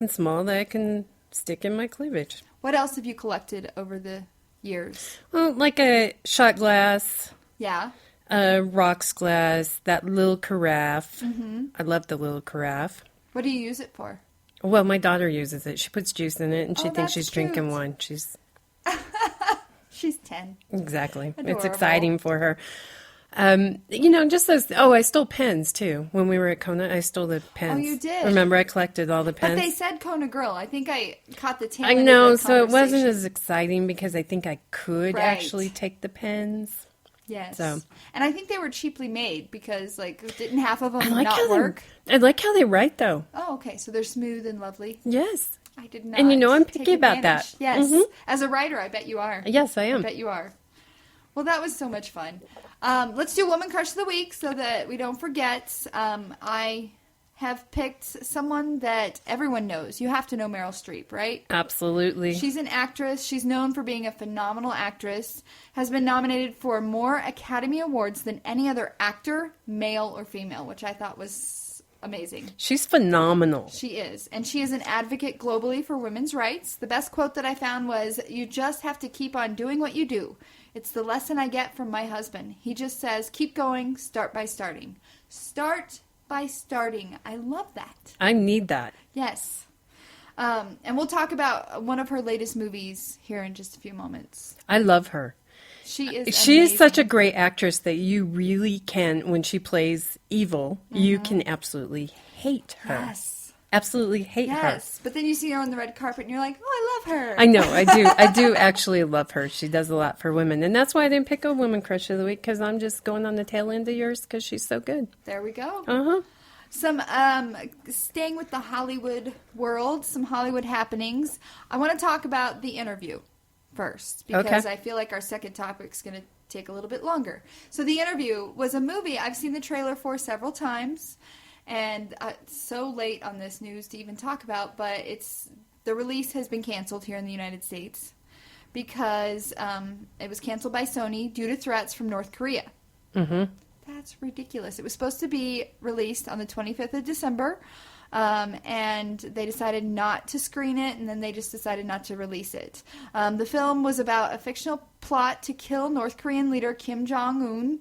and small that I can stick in my cleavage. What else have you collected over the years? Well, like a shot glass, Yeah. a rocks glass, that little carafe. I love the little carafe. What do you use it for? Well, my daughter uses it. She puts juice in it, and she Oh, thinks that's she's cute. drinking wine. She's She's 10. exactly. It's Adorable. exciting for her. Just those. Oh, I stole pens too. When we were at Kona, I stole the pens. Oh, you did? Remember, I collected all the But pens. they said Kona Grill. I think I caught the tail I end know, of the so it wasn't conversation. as exciting because I think I could Right. actually take the pens. Yes. So. And I think they were cheaply made because, like, didn't half of them I like not how work? I like how they write though. Oh, okay. So they're smooth and lovely. Yes. I did not. And I'm take picky about advantage. that. Yes. Mhm. As a writer, I bet you are. Yes, I I am. bet you are. Well, that was so much fun. Let's do Woman Crush of the Week so that we don't forget. I have picked someone that everyone knows. You have to know Meryl Streep, right? Absolutely. She's an actress. She's known for being a phenomenal actress. Has been nominated for more Academy Awards than any other actor, male or female, which I thought was amazing. She's phenomenal. She is. And she is an advocate globally for women's rights. The best quote that I found was, "You just have to keep on doing what you do. It's the lesson I get from my husband. He just says, keep going, start by starting." Start by starting. I love that. I need that. Yes. And we'll talk about one of her latest movies here in just a few moments. I love her. She is She is amazing. such a great actress that you really can, when she plays evil, you can absolutely hate her. Yes. Absolutely hate her. Yes. But then you see her on the red carpet and you're like, oh, I love her. I know, I do. I do actually love her. She does a lot for women. And that's why I didn't pick a woman crush of the week, because I'm just going on the tail end of yours because she's so good. There we go. Uh-huh. Some, staying with the Hollywood world, some Hollywood happenings. I want to talk about The Interview first, because Okay. I feel like our second topic's going to take a little bit longer. So The Interview was a movie I've seen the trailer for several times, and it's so late on this news to even talk about, but the release has been canceled here in the United States because it was canceled by Sony due to threats from North Korea. Mm-hmm. That's ridiculous. It was supposed to be released on the 25th of December, and they decided not to screen it, and then they just decided not to release it. The film was about a fictional plot to kill North Korean leader Kim Jong-un.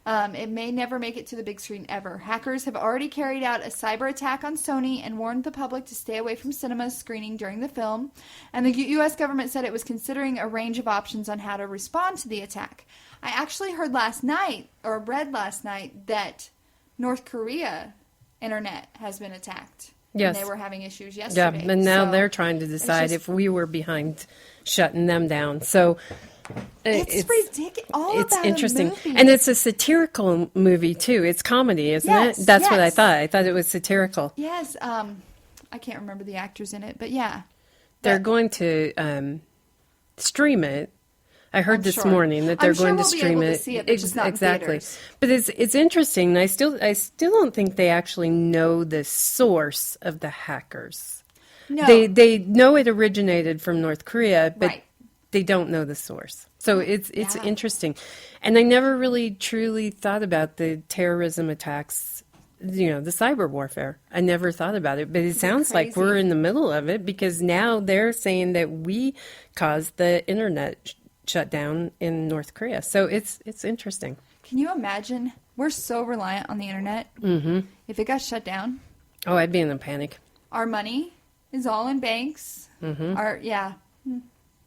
It may never make it to the big screen ever. Hackers have already carried out a cyber attack on Sony and warned the public to stay away from cinemas screening during the film. And the U.S. government said it was considering a range of options on how to respond to the attack. I actually heard last night, or read last night, that North Korea internet has been attacked. Yes. And they were having issues Yeah, yesterday. and now So they're trying to decide just- if we were behind shutting them down. So It's ridiculous. All it's about interesting. a movie. And it's a satirical movie, too. It's comedy, isn't Yes, it? That's what I yes. thought. I thought it was satirical. Yes, I can't remember the actors in it, but yeah. They're But- going to stream it. I heard I'm this sure. morning that they're I'm sure going to we'll be stream able to it. see it, but just not in exactly. theaters. But it's interesting. I still don't think they actually know the source of the hackers. No. They know it originated from North Korea, but Right. they don't know the source. So it's Yeah. interesting. And I never really truly thought about the terrorism attacks, the cyber warfare. I never thought about it, but it sounds like we're crazy? in the middle of it, because now they're saying that we caused the internet shut down in North Korea. So it's interesting. Can you imagine? We're so reliant on the internet. Mm-hmm. If it got shut down, Oh, I'd be in a panic. our money is all in banks. Mm-hmm.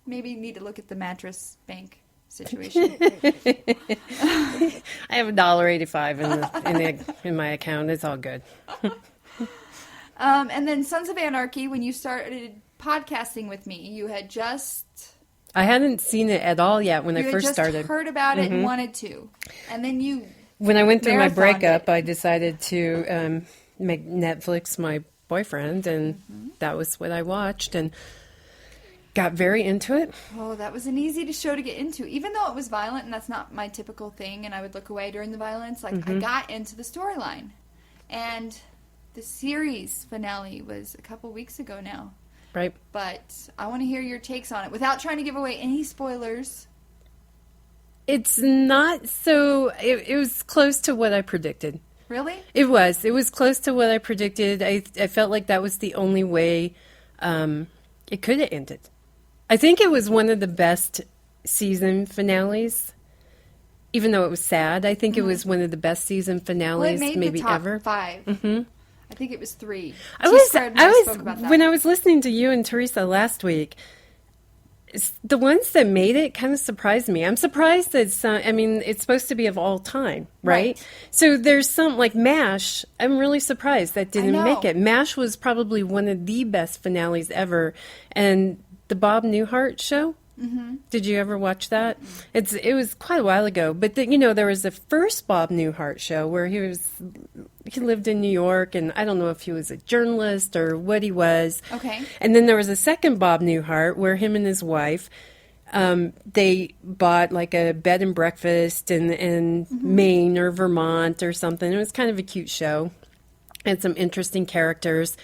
Maybe need to look at the mattress bank situation. I have $1.85 in my account. It's all good. And then Sons of Anarchy, when you started podcasting with me, you had just I hadn't seen it at all yet when I you had first just started. heard about it and wanted to, and then you When I went through my marathoned breakup, it. I decided to make Netflix my boyfriend, and that was what I watched, and got very into it. Oh, that was an easy show to get into, even though it was violent, and that's not my typical thing, and I would look away during the violence. Like, I got into the storyline. And the series finale was a couple weeks ago now. Right. But I want to hear your takes on it without trying to give away any spoilers. It's not so... It was close to what I predicted. Really? It was. It was close to what I predicted. I felt like that was the only way it could have ended. I think it was one of the best season finales, even though it was sad. I think it was one of the best season finales Well, it made maybe the top ever. 5. Mm-hmm. I think it was 3. I spoke about that. when I was listening to you and Teresa last week, the ones that made it kind of surprised me. I'm surprised that some, I mean, it's supposed to be of all time, right? So there's some, like MASH, I'm really surprised that didn't make it. MASH was probably one of the best finales ever. And the Bob Newhart show, did you ever watch that? It was quite a while ago, but there was the first Bob Newhart show where he lived in New York, and I don't know if he was a journalist or what he was. Okay. And then there was a second Bob Newhart where him and his wife, they bought like a bed and breakfast in Maine or Vermont or something. It was kind of a cute show and some interesting characters.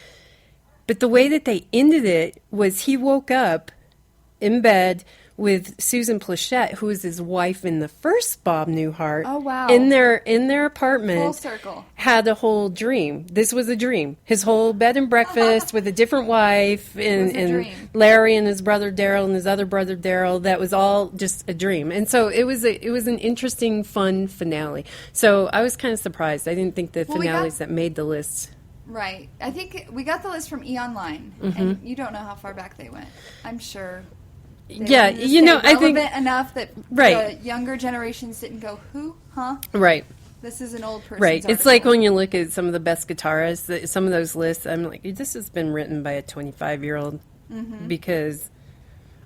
But the way that they ended it was he woke up in bed with Susan Plachette, who was his wife in the first Bob Newhart. Oh, wow. In their apartment. Full circle. Had a whole dream. This was a dream. His whole bed and breakfast with a different wife and Larry and his brother Daryl and his other brother Daryl. That was all just a dream. And so it was an interesting, fun finale. So I was kind of surprised. I didn't think the finales that made the list. Right. I think we got the list from E! Online, and you don't know how far back they went. I'm sure. Yeah, I think enough that the younger generations didn't go, who, huh? Right. This is an old person's Right. It's article. like when you look at some of the best guitarists, some of those lists, I'm like, this has been written by a 25-year-old because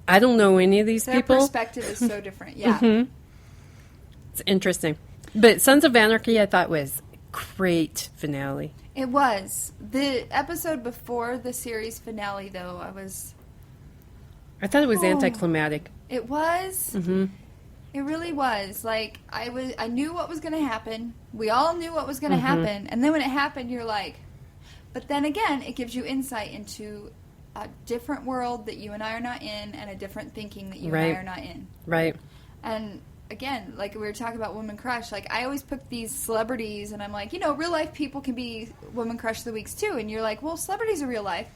I don't know any of these people. Their perspective is so different. Yeah. It's interesting. But Sons of Anarchy, I thought was a great finale. It was. The episode before the series finale, though, I thought it was anticlimactic. It was. Mm-hmm. It really was. Like, I knew what was going to happen. We all knew what was going to happen. And then when it happened, you're like... But then again, it gives you insight into a different world that you and I are not in, and a different thinking that you and I are not in. Right. And again, like we were talking about Woman Crush, like I always pick these celebrities, and I'm like, real life people can be Woman Crush of the Weeks too. And you're like, well, celebrities are real life.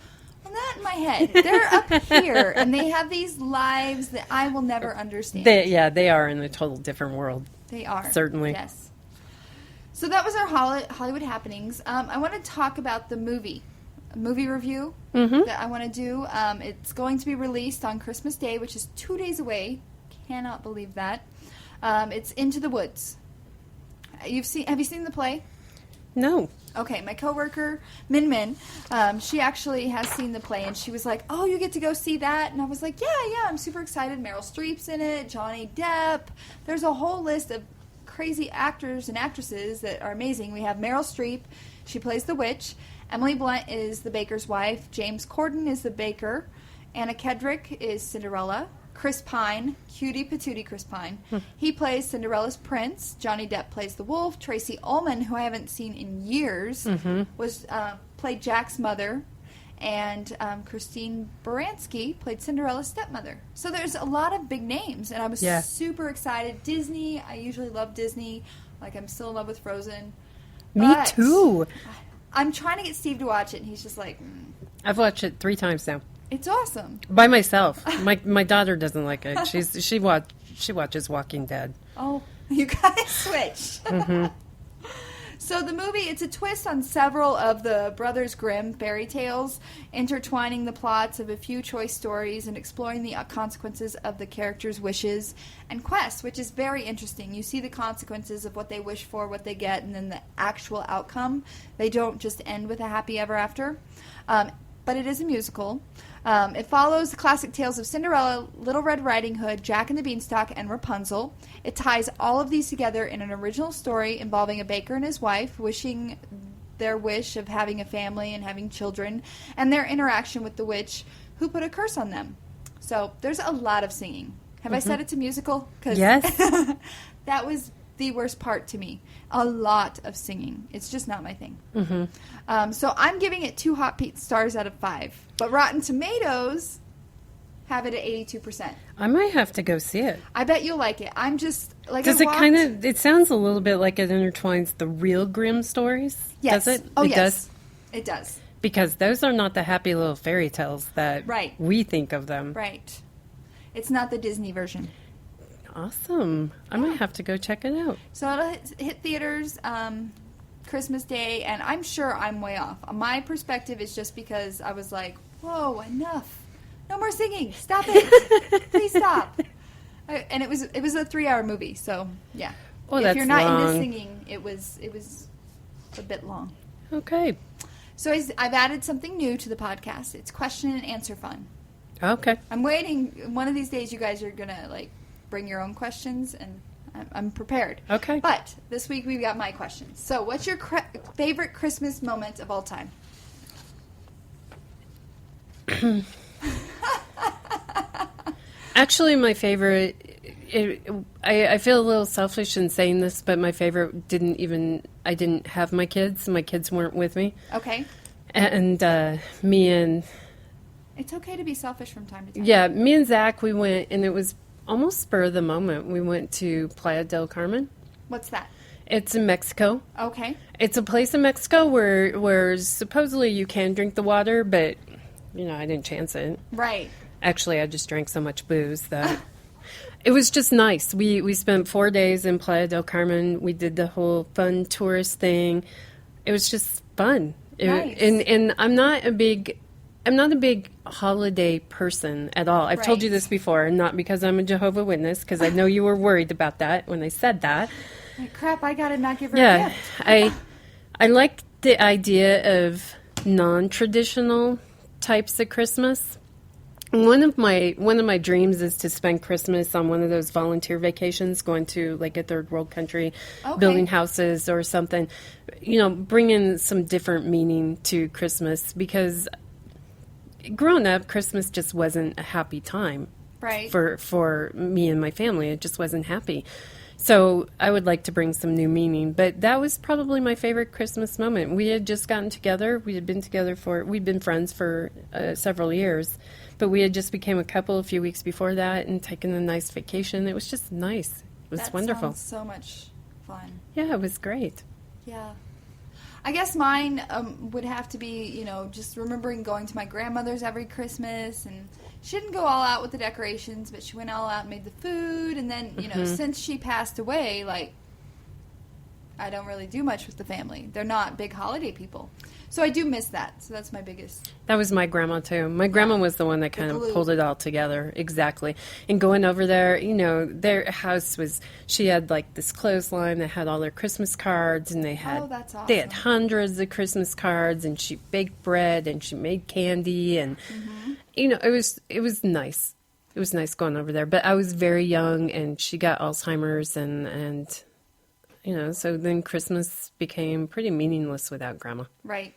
Well, not in my head. They're up here, and they have these lives that I will never understand. They are in a total different world. They are. Certainly. Yes. So that was our Hollywood happenings. I want to talk about the movie review that I want to do. It's going to be released on Christmas Day, which is 2 days away. Cannot believe that. It's Into the Woods. Have you seen the play? No. Okay, my coworker, Min Min, she actually has seen the play, and she was like, oh, you get to go see that? And I was like, yeah, I'm super excited. Meryl Streep's in it, Johnny Depp. There's a whole list of crazy actors and actresses that are amazing. We have Meryl Streep. She plays the witch. Emily Blunt is the baker's wife. James Corden is the baker. Anna Kendrick is Cinderella. Chris Pine, cutie patootie Chris Pine. He plays Cinderella's prince. Johnny Depp plays the wolf. Tracy Ullman, who I haven't seen in years, played Jack's mother. And Christine Baranski played Cinderella's stepmother. So there's a lot of big names, and I was super excited. Disney, I usually love Disney. Like, I'm still in love with Frozen. Me too. I'm trying to get Steve to watch it, and he's just like... I've watched it 3 times now. It's awesome. By myself. My daughter doesn't like it. She watches Walking Dead. Oh, you guys switched. So the movie, it's a twist on several of the Brothers Grimm fairy tales, intertwining the plots of a few choice stories and exploring the consequences of the characters' wishes and quests, which is very interesting. You see the consequences of what they wish for, what they get, and then the actual outcome. They don't just end with a happy ever after. But it is a musical. It follows the classic tales of Cinderella, Little Red Riding Hood, Jack and the Beanstalk, and Rapunzel. It ties all of these together in an original story involving a baker and his wife wishing their wish of having a family and having children, and their interaction with the witch who put a curse on them. So there's a lot of singing. Have I said it's a musical? Yes. That was the worst part to me. A lot of singing. It's just not my thing. So I'm giving it 2 hot stars out of 5. But Rotten Tomatoes have it at 82%. I might have to go see it. I bet you'll like it. I'm just like, Does it sounds a little bit like it intertwines the real Grimm stories? Yes. Does it? Oh, it yes. Does? It does. Because those are not the happy little fairy tales that Right. we think of them. Right. It's not the Disney version. Awesome. I might have to go check it out. So it'll hit theaters Christmas Day, and I'm sure I'm way off. My perspective is just because I was like, whoa, enough. No more singing. Stop it. Please stop. And it was a 3-hour movie, so yeah. Well, if that's you're not long. into singing, it was a bit long. Okay. So I've added something new to the podcast. It's question and answer fun. Okay. I'm waiting. One of these days, you guys are gonna like bring your own questions, and I'm prepared. Okay. But this week we've got my questions. So, what's your favorite Christmas moment of all time? Actually, my favorite. I feel a little selfish in saying this, but my favorite I didn't have my kids. My kids weren't with me. Okay. And me and... It's okay to be selfish from time to time. Yeah, me and Zach, we went, and it was almost spur of the moment. We went to Playa del Carmen. What's that? It's in Mexico. Okay. It's a place in Mexico where supposedly you can drink the water, but, I didn't chance it. Right. Actually, I just drank so much booze that... It was just nice. We spent 4 days in Playa del Carmen. We did the whole fun tourist thing. It was just fun. Nice. And I'm not a big holiday person at all. I've told you this before, and not because I'm a Jehovah's Witness, because I know you were worried about that when I said that. Like, crap, I gotta not give her a gift. I like the idea of non-traditional types of Christmas. One of my dreams is to spend Christmas on one of those volunteer vacations, going to like a third world country, building houses or something. Bringing some different meaning to Christmas, because growing up, Christmas just wasn't a happy time, right? For me and my family, it just wasn't happy. So I would like to bring some new meaning. But that was probably my favorite Christmas moment. We had just gotten together. We'd been friends for several years. But we had just became a couple a few weeks before that and taken a nice vacation. It was just nice. It was wonderful. That sounds so much fun. Yeah, it was great. Yeah. I guess mine would have to be, just remembering going to my grandmother's every Christmas. And she didn't go all out with the decorations, but she went all out and made the food. And then, since she passed away, I don't really do much with the family. They're not big holiday people. So I do miss that. So that's my biggest. That was my grandma, too. My grandma was the one that kind of pulled it all together. Exactly. And going over there, their house she had this clothesline that had all their Christmas cards, and they had, that's awesome. They had hundreds of Christmas cards, and she baked bread, and she made candy, and, it was nice. It was nice going over there. But I was very young, and she got Alzheimer's, and so then Christmas became pretty meaningless without Grandma. Right.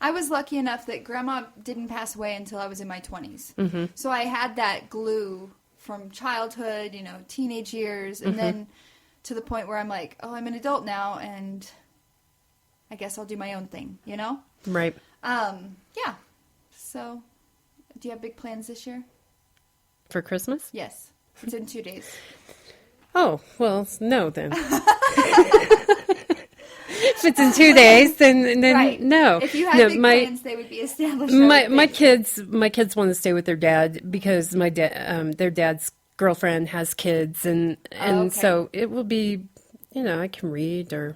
I was lucky enough that Grandma didn't pass away until I was in my 20s. Mm-hmm. So I had that glue from childhood, teenage years, and then to the point where I'm like, oh, I'm an adult now, and I guess I'll do my own thing, Right. Yeah. So, do you have big plans this year? For Christmas? Yes. It's in 2 days. Oh, well, no, then. If it's in 2 days, then right. No. If you had big plans, they would be established. My kids want to stay with their dad because their dad's girlfriend has kids, and so it will be, I can read or.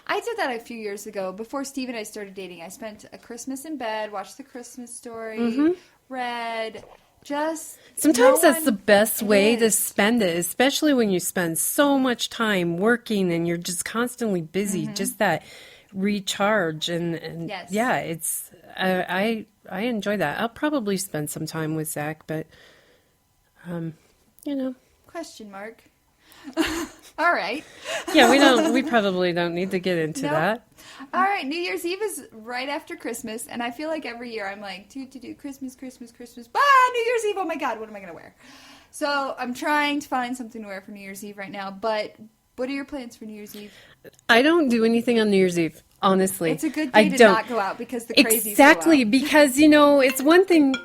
I did that a few years ago. Before Steve and I started dating, I spent a Christmas in bed, watched The Christmas Story, read. Sometimes that's the best way to spend it, especially when you spend so much time working and you're just constantly busy. Just that recharge and yes. Yeah, it's I enjoy that. I'll probably spend some time with Zach, but Question mark. All right. Yeah, we probably don't need to get into that. All right, New Year's Eve is right after Christmas, and I feel like every year I'm like, do Christmas. New Year's Eve, oh my God, what am I going to wear? So I'm trying to find something to wear for New Year's Eve right now, but what are your plans for New Year's Eve? I don't do anything on New Year's Eve, honestly. It's a good day to not go out because the crazies Exactly, go out. because, it's one thing,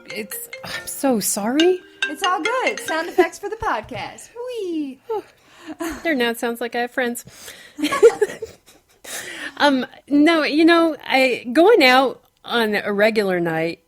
I'm so sorry. It's all good. Sound effects for the podcast. Whee! There, now it sounds like I have friends. No, going out on a regular night,